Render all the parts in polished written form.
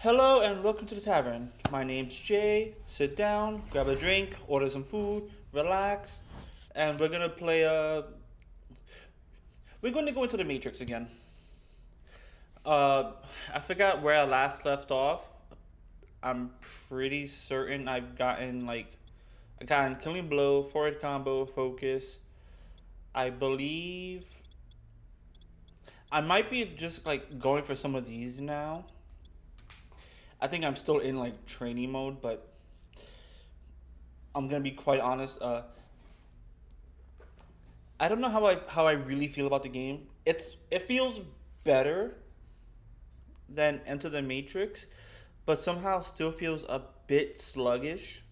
Hello and welcome to the tavern. My name's Jay. Sit down, grab a drink, order some food, relax, and we're gonna play we're gonna go into the Matrix again. Uh, I forgot where I last left off. I'm pretty certain I gotten killing blow, forward combo, focus. I believe I might be just like going for some of these now. I think I'm still in like training mode, but I'm gonna be quite honest. I don't know how I really feel about the game. It feels better than Enter the Matrix, but somehow still feels a bit sluggish.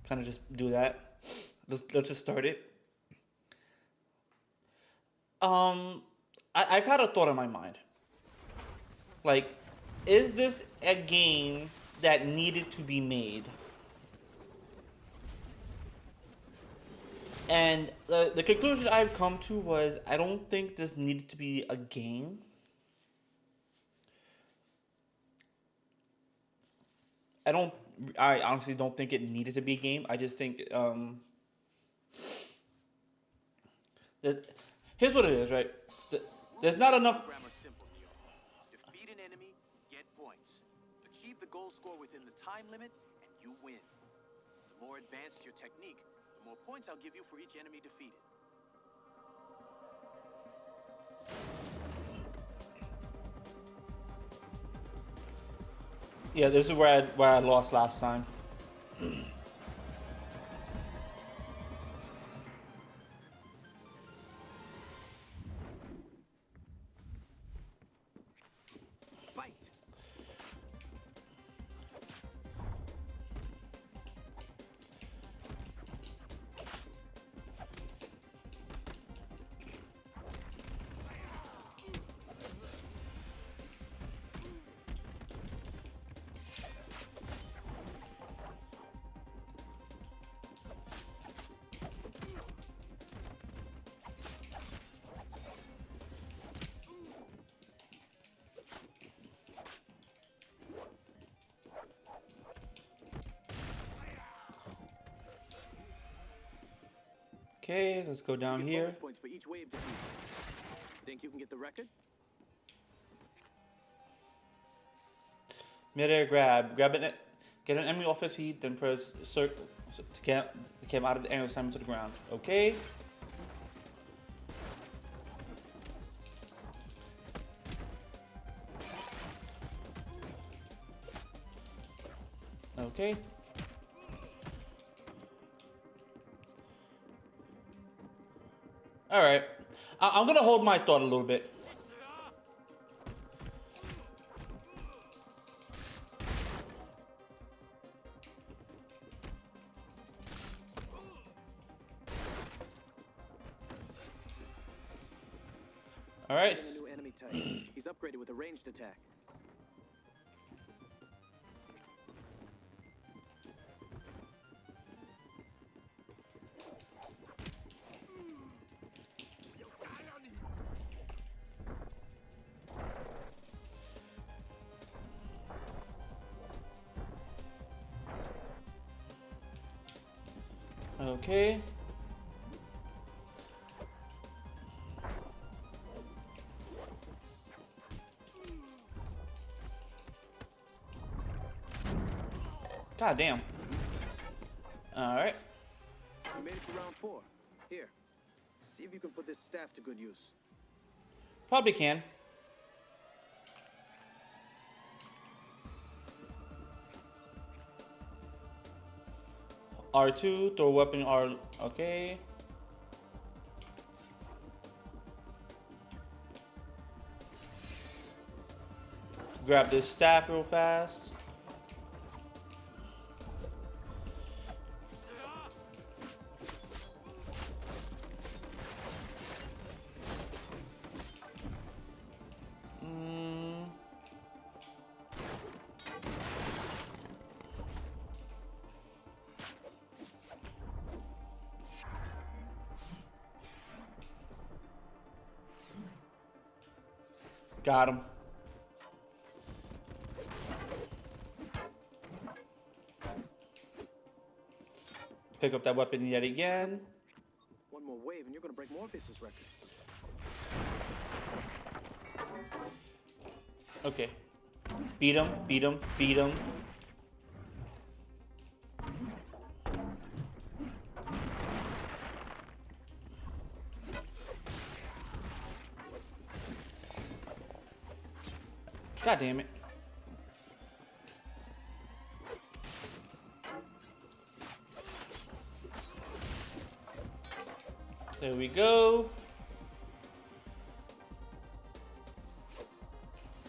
Kind of just do that. Let's just start it. Um, I've had a thought in my mind. Like, is this a game that needed to be made? And the conclusion I've come to was I don't think this needed to be a game. I don't. I honestly don't think it needed to be a game. I just think that here's what it is, right? There's not enough. Grammar simple, Neo. Defeat an enemy, get points. Achieve the goal score within the time limit, and you win. The more advanced your technique, the more points I'll give you for each enemy defeated. Yeah, this is where I lost last time. Fight! Okay, let's go down You get here. bonus points for each wave defeated. Think you can get the record? Midair grab. Grab it. Get an enemy off his feet, then press circle to get him out of the air and slam him to the ground. Okay. Okay. All right. I'm gonna hold my thought a little bit. All right. Getting a new enemy type. He's upgraded with a ranged attack. Okay. God damn. All right. You made it to round 4. Here, see if you can put this staff to good use. Probably can. R2, throw weapon R. Okay. Grab this staff real fast. Got him. Pick up that weapon yet again. One more wave and you're gonna break Morpheus's record. Okay. Beat him, beat him, beat him. God damn it. There we go.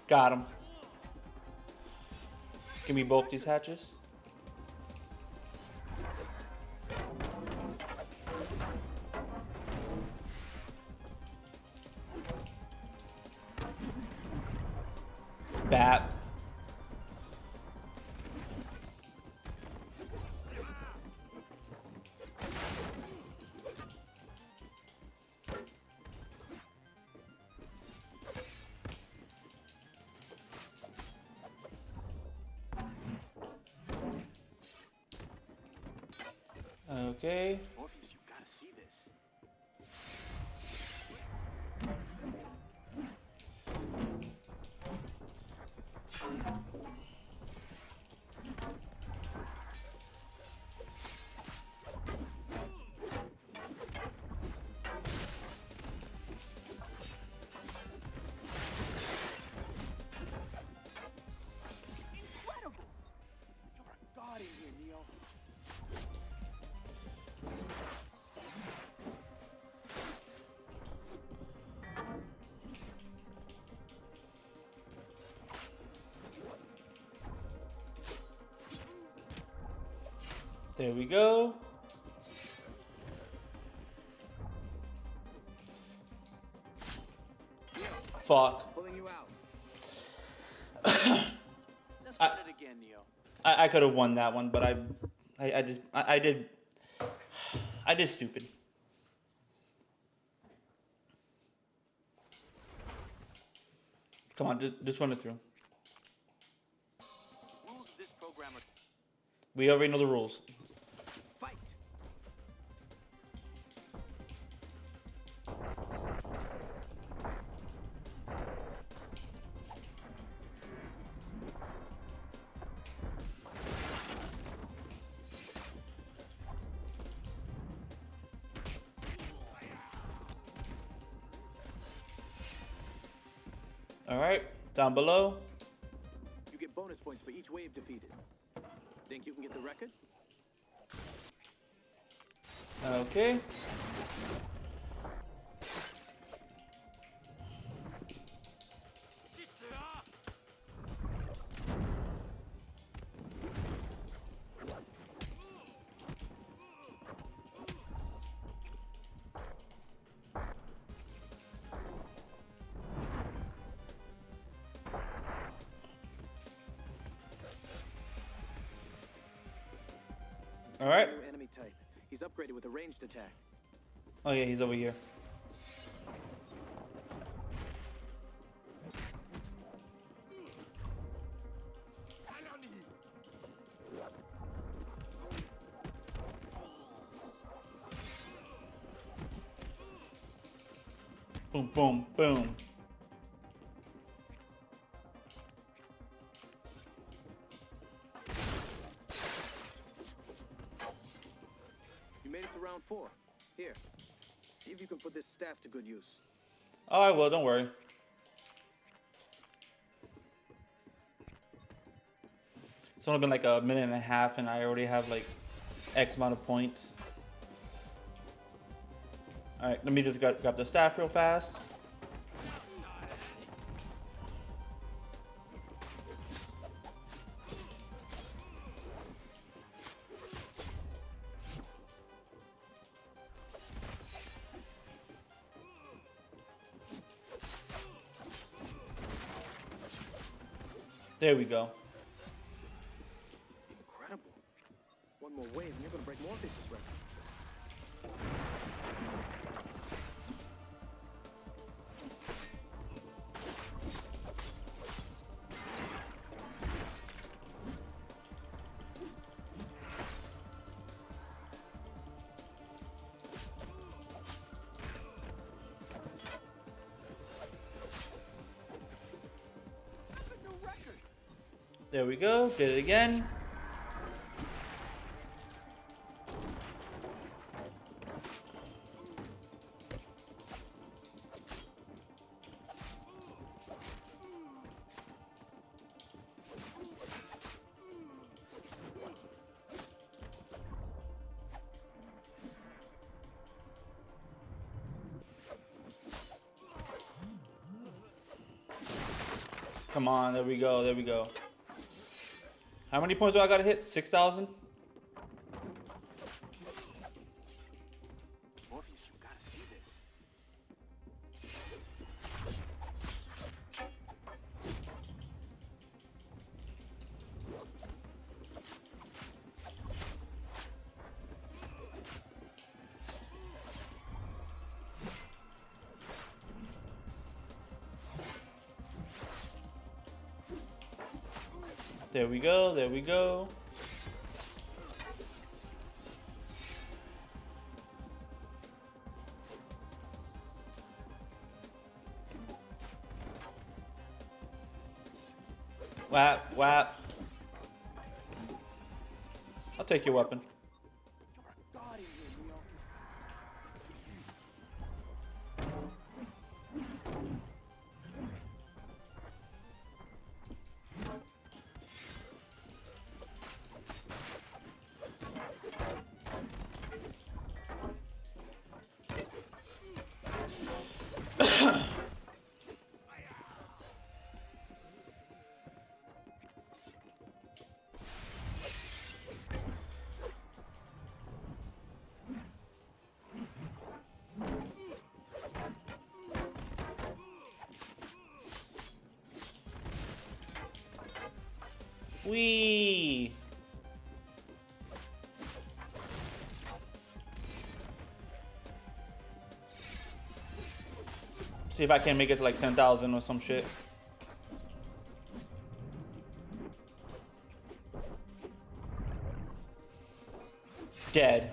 Got him. Give me both these hatches. Bat. Okay. Morpheus, you gotta see this. Incredible! You're a god in here, Neo. There we go. Fuck. Pulling you out. Let's run it again, Neo. I could have won that one, but I did stupid. Come on, just run it through. Rules of this program are We already know the rules. fight. All right, down below. You get bonus points for each wave defeated. Think you can get the record? Okay. All right. New enemy type. He's upgraded with a ranged attack. Oh yeah, he's over here. Boom, boom, boom. You made it to round 4. Here, see if you can put this staff to good use. All right, well, don't worry. It's only been like a minute and a half, and I already have like X amount of points. All right, let me just grab the staff real fast. There we go. Incredible. One more wave and you're gonna break Morpheus's record. There we go. Did it again. Come on, there we go, there we go. How many points do I gotta hit? 6,000? Morpheus, you gotta see this. There we go, there we go. Whap, whap. I'll take your weapon. You're a god in here, Leo. Whee! See if I can make it to like 10,000 or some shit. Dead.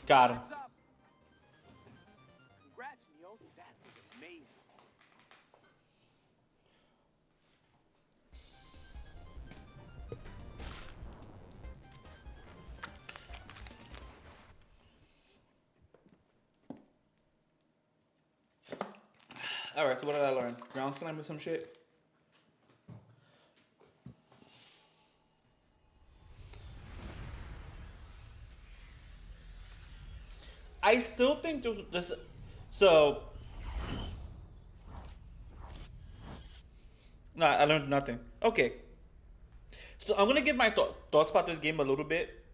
Got him. Heads up. Congrats, Neo. That was amazing. Alright, so what did I learn? Ground slam or some shit? I still think this. So. No, I learned nothing. Okay. So I'm gonna give my thoughts about this game a little bit.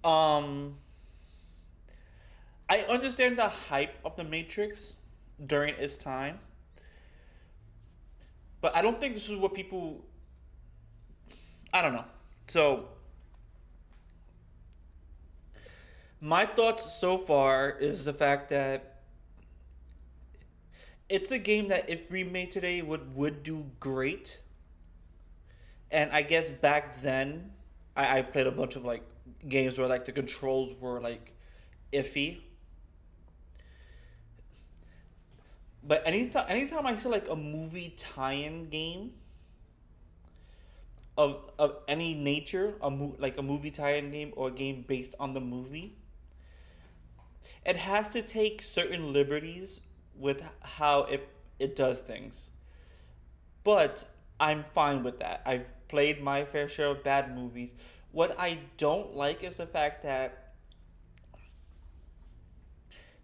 Um. I understand the hype of the Matrix during its time, but I don't think this is what people. I don't know. So my thoughts so far is the fact that it's a game that if remade today would do great. And I guess back then, I played a bunch of like games where like the controls were like iffy. But anytime I see like a movie tie-in game of any nature, like a movie tie-in game or a game based on the movie, it has to take certain liberties with how it does things. But I'm fine with that. I've played my fair share of bad movies. What I don't like is the fact that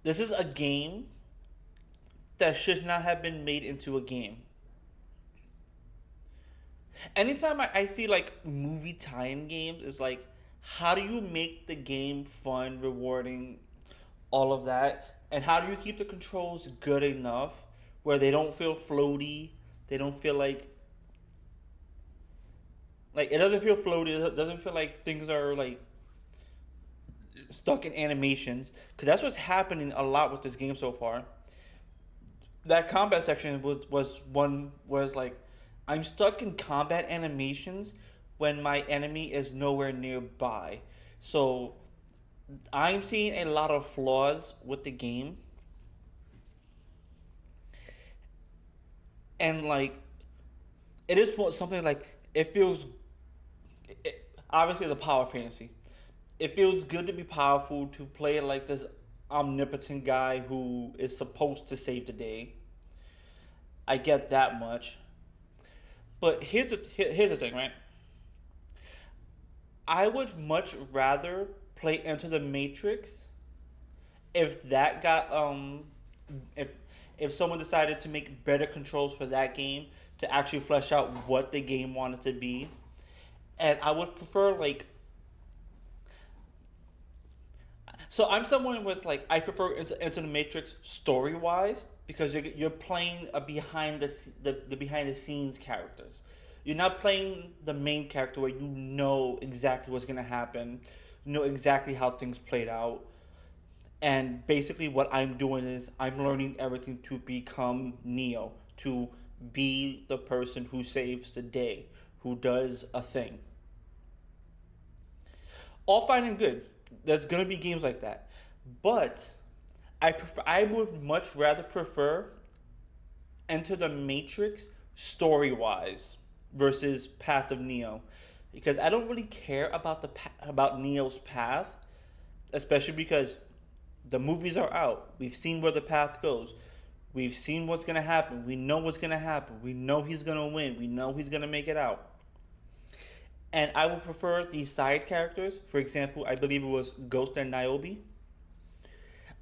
this is a game that should not have been made into a game. Anytime I see like movie tie-in games, it's like, how do you make the game fun, rewarding, all of that, and how do you keep the controls good enough where they don't feel floaty, they don't feel like it doesn't feel floaty, it doesn't feel like things are like stuck in animations, because that's what's happening a lot with this game so far. That combat section was like I'm stuck in combat animations when my enemy is nowhere nearby. So I'm seeing a lot of flaws with the game, and like it is something like it feels. Obviously, the power fantasy. It feels good to be powerful to play like this omnipotent guy who is supposed to save the day. I get that much, but here's the thing, right? I would much rather play Enter the Matrix if that got if if someone decided to make better controls for that game to actually flesh out what the game wanted to be. And I would prefer like, so I'm someone with like, I prefer Into the Matrix story wise because you're playing a behind the behind the scenes characters. You're not playing the main character where you know exactly what's gonna happen, you know exactly how things played out. And basically, what I'm doing is I'm learning everything to become Neo, to be the person who saves the day, who does a thing. All fine and good. There's gonna be games like that, but I would much rather prefer Enter the Matrix story wise versus Path of Neo, because I don't really care about about Neo's path, especially because the movies are out. We've seen where the path goes. We've seen what's gonna happen. We know what's gonna happen. We know he's gonna win. We know he's gonna make it out. And I would prefer these side characters. For example, I believe it was Ghost and Niobe.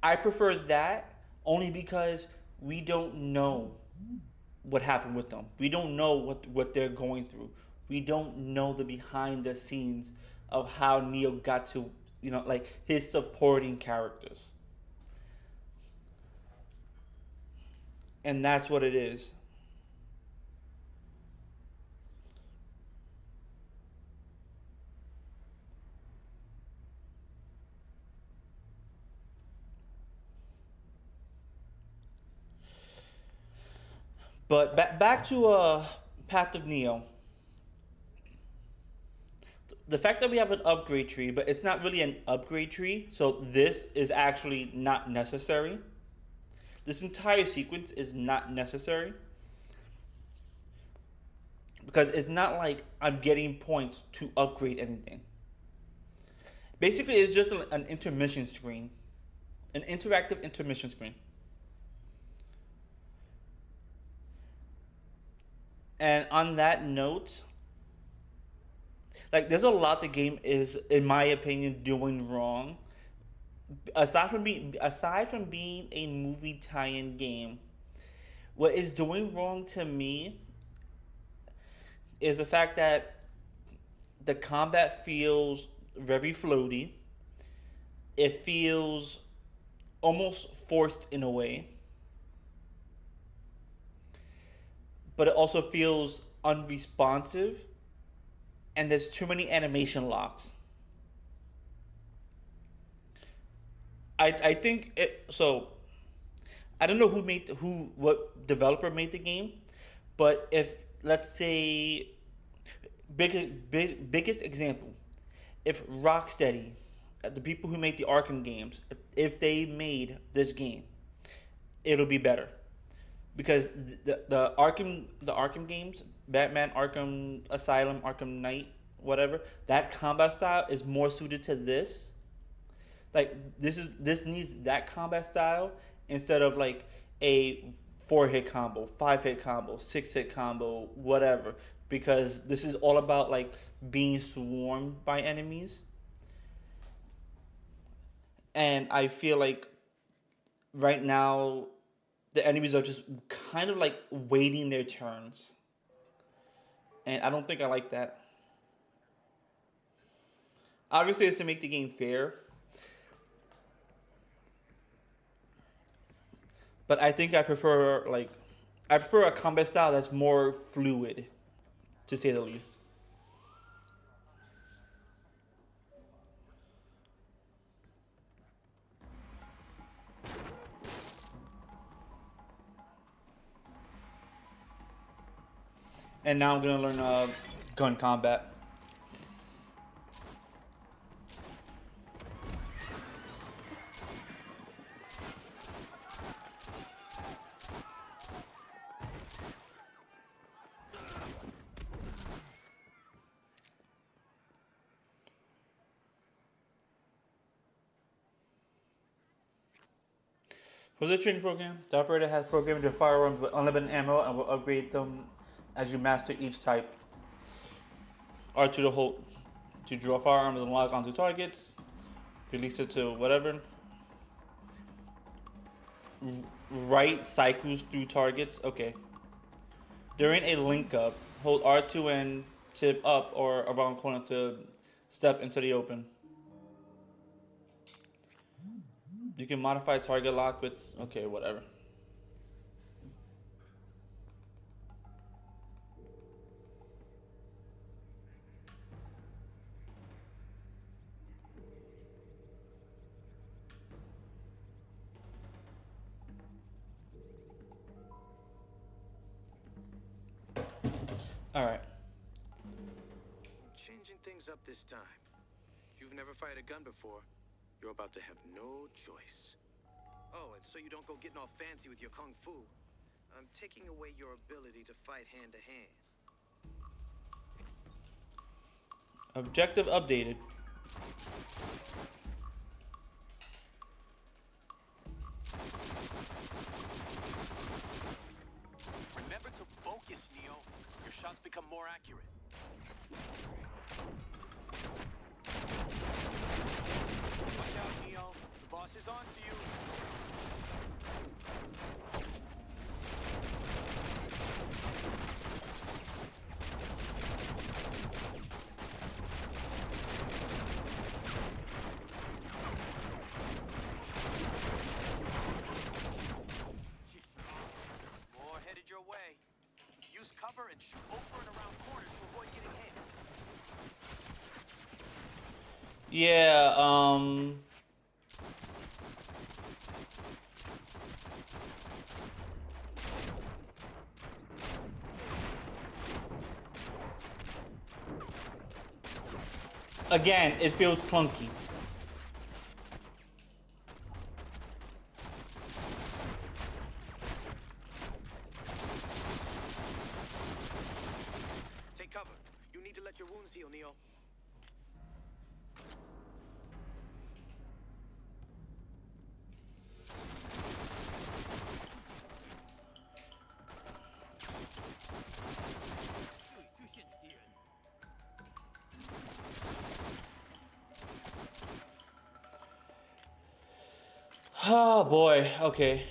I prefer that only because we don't know what happened with them. We don't know what they're going through. We don't know the behind the scenes of how Neo got to, like his supporting characters. And that's what it is. But back to Path of Neo. The fact that we have an upgrade tree, but it's not really an upgrade tree, so this is actually not necessary. This entire sequence is not necessary because it's not like I'm getting points to upgrade anything. Basically, it's just an intermission screen, an interactive intermission screen. And on that note, like there's a lot the game is, in my opinion, doing wrong. Aside from being a movie tie-in game, what is doing wrong to me is the fact that the combat feels very floaty. It feels almost forced in a way, but it also feels unresponsive, and there's too many animation locks. I think it so. I don't know what developer made the game, but if let's say biggest example, if Rocksteady, the people who made the Arkham games, if they made this game, it'll be better because the Arkham games, Batman Arkham Asylum, Arkham Knight, whatever, that combat style is more suited to this. Like this needs that combat style instead of like a 4 hit combo, 5 hit combo, 6 hit combo, whatever. Because this is all about like being swarmed by enemies, and I feel like right now the enemies are just kind of like waiting their turns, and I don't think I like that. Obviously, it's to make the game fair, but I prefer a combat style that's more fluid, to say the least. And now I'm gonna learn gun combat. For the training program, the operator has programmed your firearms with unlimited ammo and will upgrade them as you master each type. R2 to hold to draw firearms and lock onto targets. Release it to whatever. Right cycles through targets. Okay. During a link up, hold R2 and tip up or around corner to step into the open. You can modify target lock with. Okay, whatever. Alright. Changing things up this time. If you've never fired a gun before, you're about to have no choice. Oh, and so you don't go getting all fancy with your kung fu, I'm taking away your ability to fight hand to hand. Objective updated. Remember to focus, Neo. Your shots become more accurate. Watch out, Neo. The boss is on to you. More headed your way. Use cover and shoot over and around corners to avoid getting hit. Yeah, again, it feels clunky. Take cover. You need to let your wounds heal, Neo. Oh boy, okay.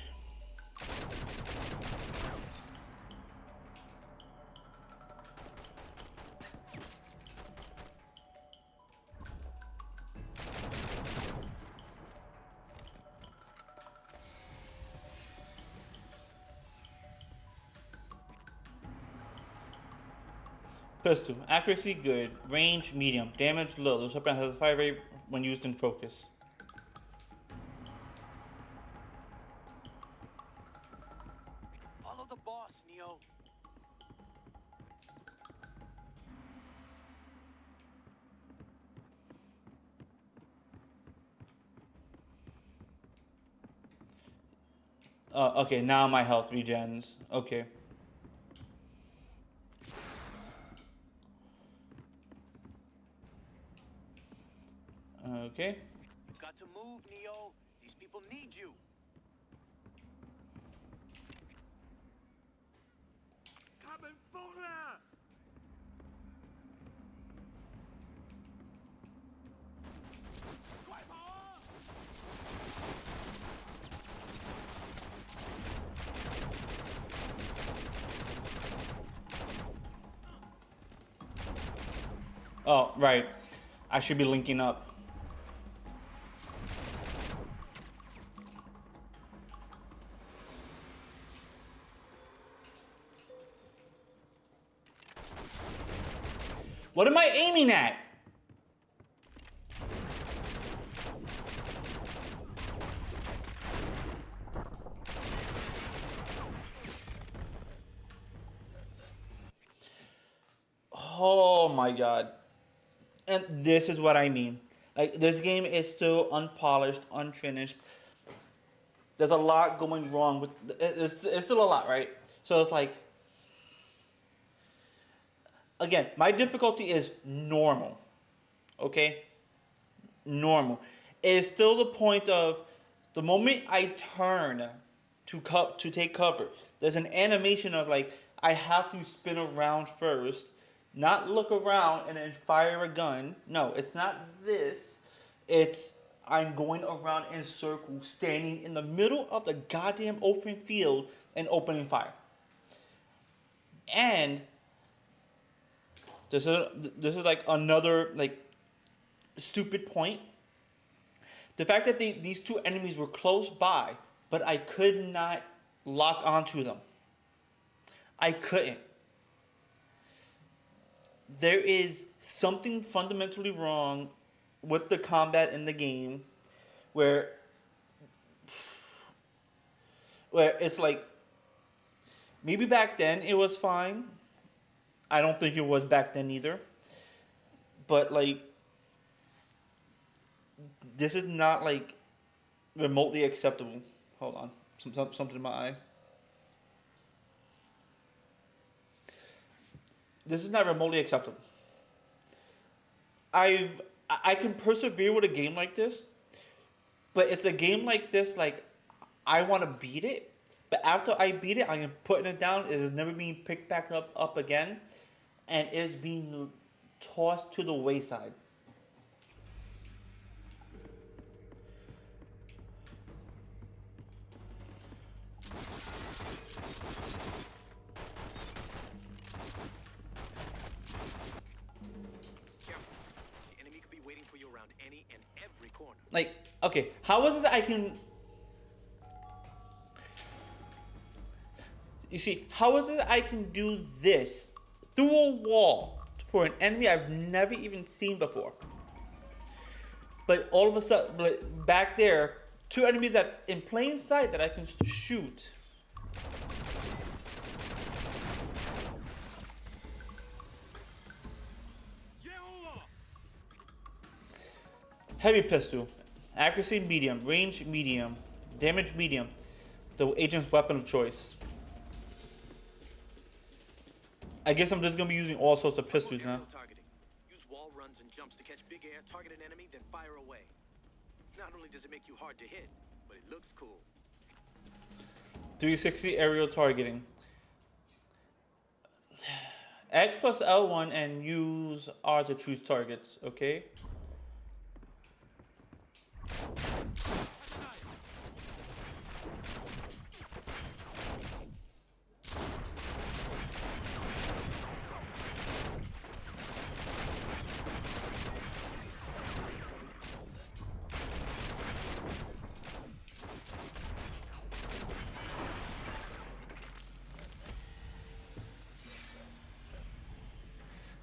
Pistol. Accuracy good. Range medium. Damage low. This weapon has a fire rate when used in focus. Follow the boss, Neo. Okay, now my health regens. Okay. Okay. You've got to move, Neo. These people need you. Oh, right. I should be linking up. What am I aiming at? Oh my god. And this is what I mean. Like, this game is still unpolished, unfinished. There's a lot going wrong with it's still a lot, right? So it's like, again, my difficulty is normal. Okay? Normal. It is still the point of the moment I turn to take cover, there's an animation of like I have to spin around first, not look around and then fire a gun. No, it's not this. It's I'm going around in circles, standing in the middle of the goddamn open field and opening fire. And this is this is like another like stupid point. The fact that these two enemies were close by, but I could not lock onto them. I couldn't. There is something fundamentally wrong with the combat in the game where it's like maybe back then it was fine. I don't think it was back then either. But like this is not like remotely acceptable. Hold on. Something in my eye. This is not remotely acceptable. I can persevere with a game like this, but it's a game like this like I want to beat it, but after I beat it, I am putting it down. It is never being picked back up again, and it is being tossed to the wayside. Careful. The enemy could be waiting for you around any and every corner. Like, okay, how is it that I can? You see, how is it that I can do this through a wall for an enemy I've never even seen before? But all of a sudden, like, back there, two enemies that's in plain sight that I can shoot. Heavy pistol, accuracy medium, range medium, damage medium. The agent's weapon of choice. I guess I'm just gonna be using all sorts of pistols now. Targeting. Use wall runs and jumps to catch big air, target an enemy, then fire away. Not only does it make you hard to hit, but it looks cool. 360 aerial targeting. X plus L1 and use R to choose targets, okay?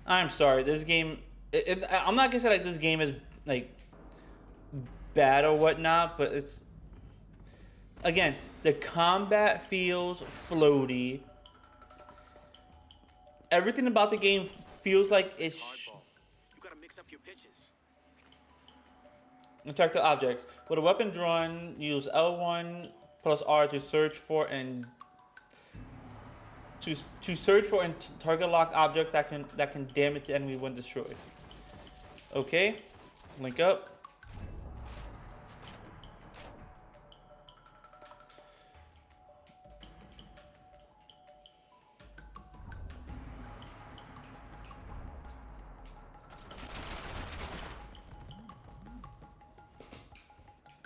I'm sorry, this game. I'm not gonna say like this game is like bad or whatnot, but it's again the combat feels floaty. Everything about the game feels like it's Hardball. You gotta mix up your pitches. attack the objects with a weapon drawn. Use L1 plus R to search for and to search for and target lock objects that can damage the enemy when destroyed. Okay, link up.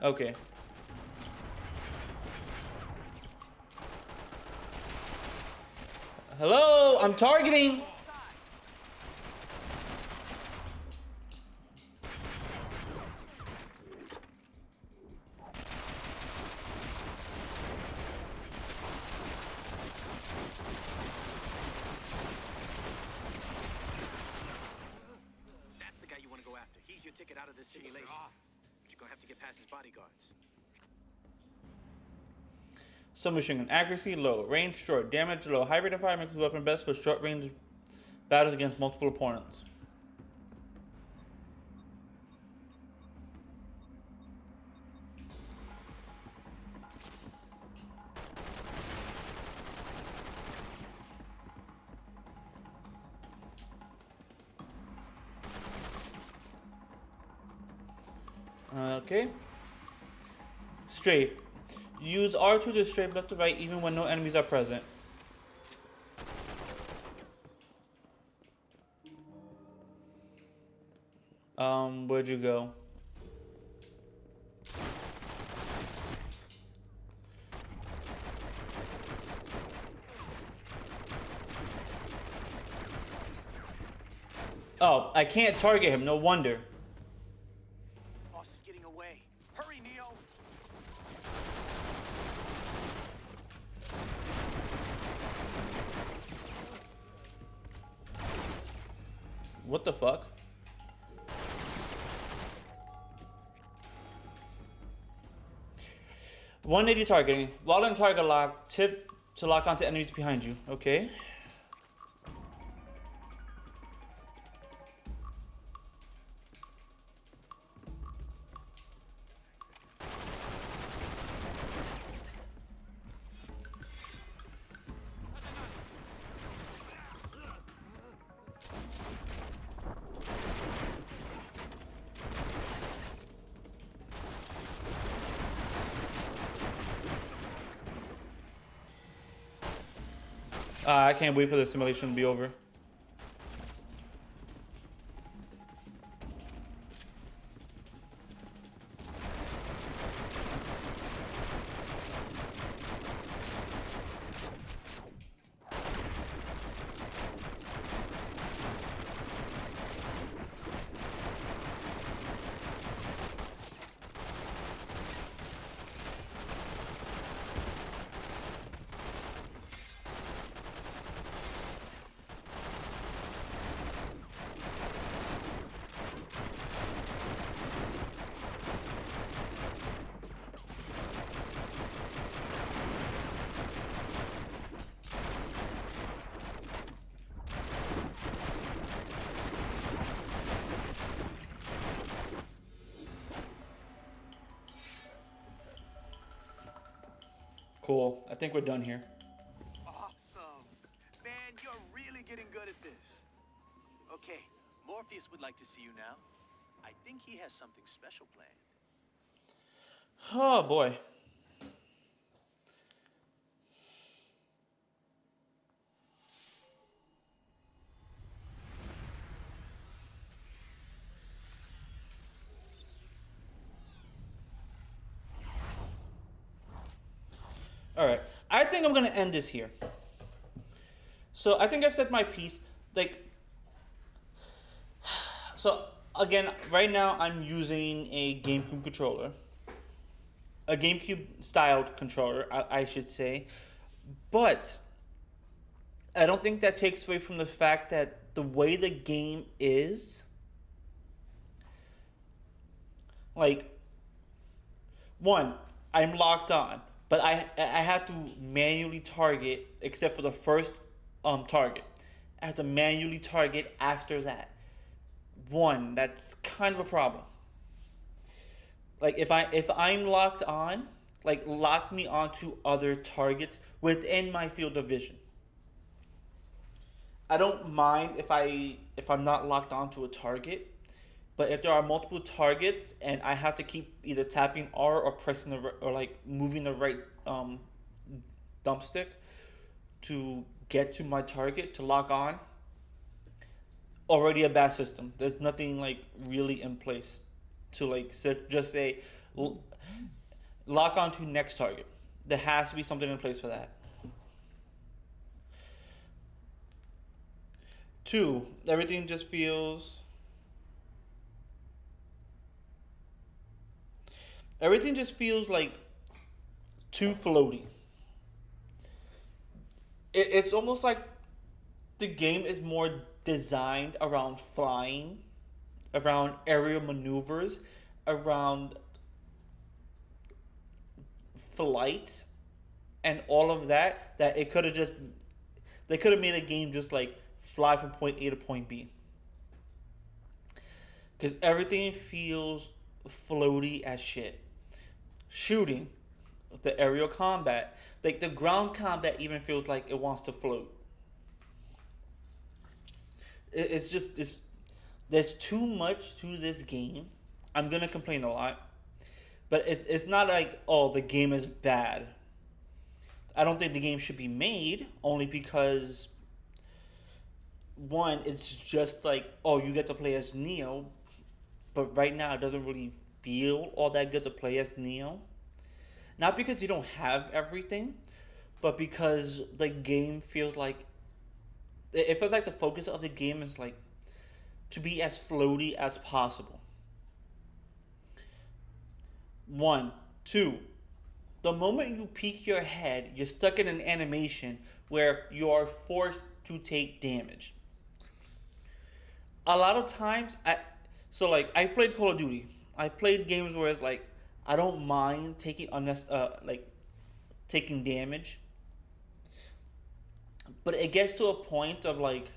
Okay. Hello, I'm targeting. That's the guy you want to go after. He's your ticket out of this simulation. But you're gonna have to get past his bodyguards. Submachine gun accuracy low, range short, damage low, high rate of fire makes the weapon best for short range Battles against multiple opponents. Okay. Strafe. Use R2 to strafe left to right even when no enemies are present. Where'd you go? Oh, I can't target him, no wonder. Boss is getting away. Hurry, Neo. What the fuck? $180 targeting. While in target lock, tip to lock onto enemies behind you. Okay. I can't wait for the simulation to be over. Cool. I think we're done here. Awesome. Man, you're really getting good at this. Okay, Morpheus would like to see you now. I think he has something special planned. Oh boy. All right. I think I'm gonna end this here. So I think I've said my piece. Like, so again, right now I'm using a GameCube controller, a GameCube styled controller, I should say, but I don't think that takes away from the fact that the way the game is, like, one, I'm locked on, but I have to manually target except for the first target. I have to manually target after that. One, that's kind of a problem. Like if I'm locked on, like lock me onto other targets within my field of vision. I don't mind if I'm not locked onto a target, but if there are multiple targets and I have to keep either tapping R or pressing or like moving the right thumbstick to get to my target to lock on, already a bad system. There's nothing like really in place to like just say lock on to next target. There has to be something in place for that. Two, everything just feels like too floaty. It's almost like the game is more designed around flying, around aerial maneuvers, around flight, and all of that. That it could have just they could have made a game just like fly from point A to point B. Because everything feels floaty as shit. Shooting, the aerial combat, like the ground combat even feels like it wants to float. It's just it's there's too much to this game. I'm gonna complain a lot, but it's not like, oh, the game is bad. I don't think the game should be made only because one, it's just like, oh, you get to play as Neo, but right now it doesn't really feel all that good to play as Neo. Not because you don't have everything, but because the game feels like it feels like the focus of the game is like to be as floaty as possible. One, two. The moment you peek your head, you're stuck in an animation where you are forced to take damage. A lot of times, I played Call of Duty. I played games where it's like I don't mind taking taking damage, but it gets to a point of like,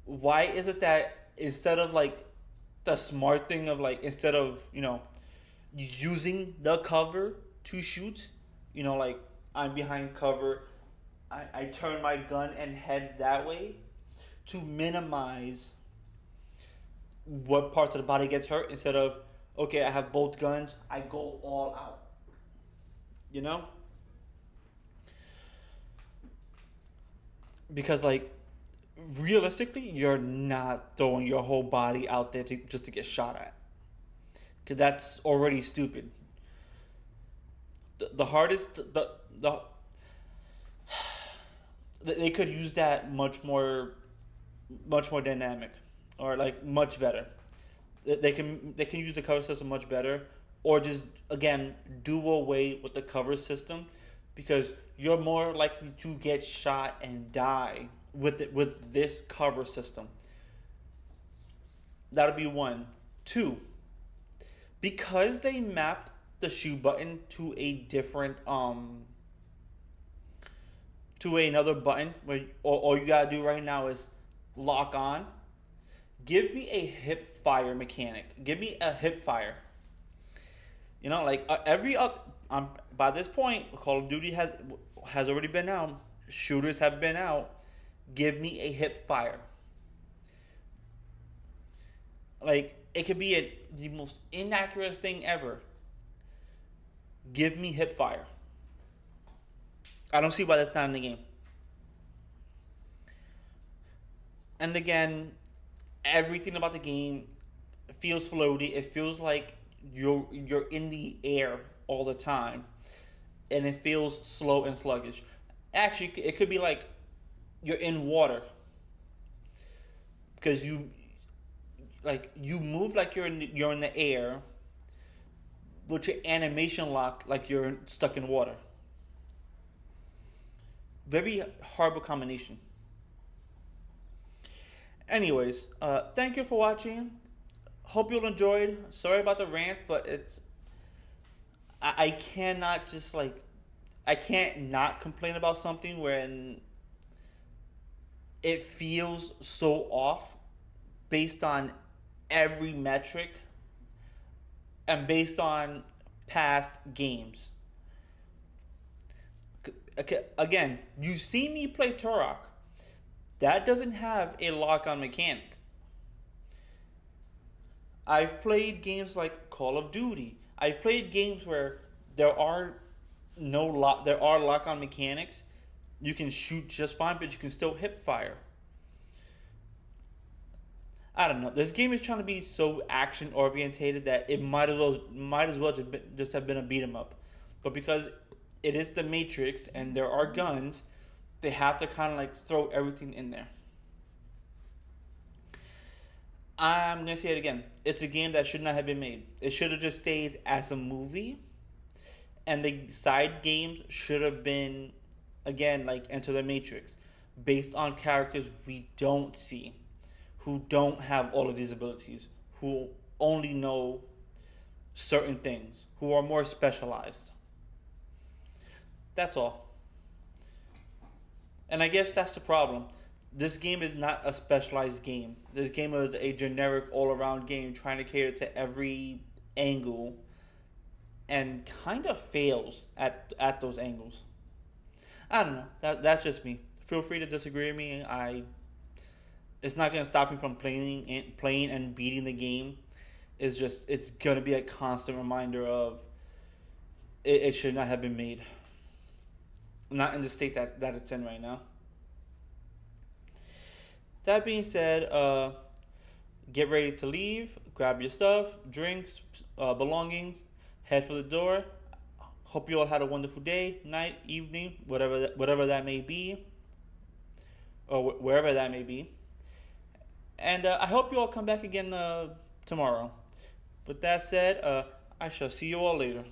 why is it that instead of like the smart thing of like instead of using the cover to shoot, like I'm behind cover, I turn my gun and head that way to minimize what parts of the body gets hurt instead of, okay, I have both guns, I go all out. You know? Because like realistically, you're not throwing your whole body out there just to get shot at. Cuz that's already stupid. The hardest the they could use that much more dynamic or like much better. They can use the cover system much better, or just again do away with the cover system, because you're more likely to get shot and die with this cover system. That'll be one. Two, because they mapped the shoe button to a different to another button where all you gotta do right now is lock on. Give me a hip fire mechanic. Give me a hip fire. Like every up. By this point, Call of Duty has already been out. Shooters have been out. Give me a hip fire. Like it could be the most inaccurate thing ever. Give me hip fire. I don't see why that's not in the game. And again, everything about the game feels floaty. It feels like you're in the air all the time, and it feels slow and sluggish. Actually, it could be like you're in water because you move like you're in the air, but your animation locked like you're stuck in water. Very horrible combination. Anyways, thank you for watching. Hope you all enjoyed. Sorry about the rant, but I cannot just like I can't not complain about something when it feels so off based on every metric and based on past games. Okay, again, you see me play Turok. That doesn't have a lock-on mechanic. I've played games like Call of Duty. I've played games where there are lock-on mechanics. You can shoot just fine, but you can still hip fire. I don't know. This game is trying to be so action orientated that it might as well just have been a beat 'em up, but because it is the Matrix and there are guns, they have to kind of like throw everything in there. I'm gonna say it again. It's a game that should not have been made. It should have just stayed as a movie, and the side games should have been, again, like Enter the Matrix, based on characters we don't see, who don't have all of these abilities, who only know certain things, who are more specialized. That's all. And I guess that's the problem. This game is not a specialized game. This game is a generic all around game trying to cater to every angle and kind of fails at those angles. I don't know. That's just me. Feel free to disagree with me. It's not gonna stop me from playing and beating the game. It's gonna be a constant reminder of it should not have been made. Not in the state that it's in right now. That being said, get ready to leave. Grab your stuff, drinks, belongings, head for the door. Hope you all had a wonderful day, night, evening, whatever that may be, or wherever that may be. And I hope you all come back again tomorrow. With that said, I shall see you all later.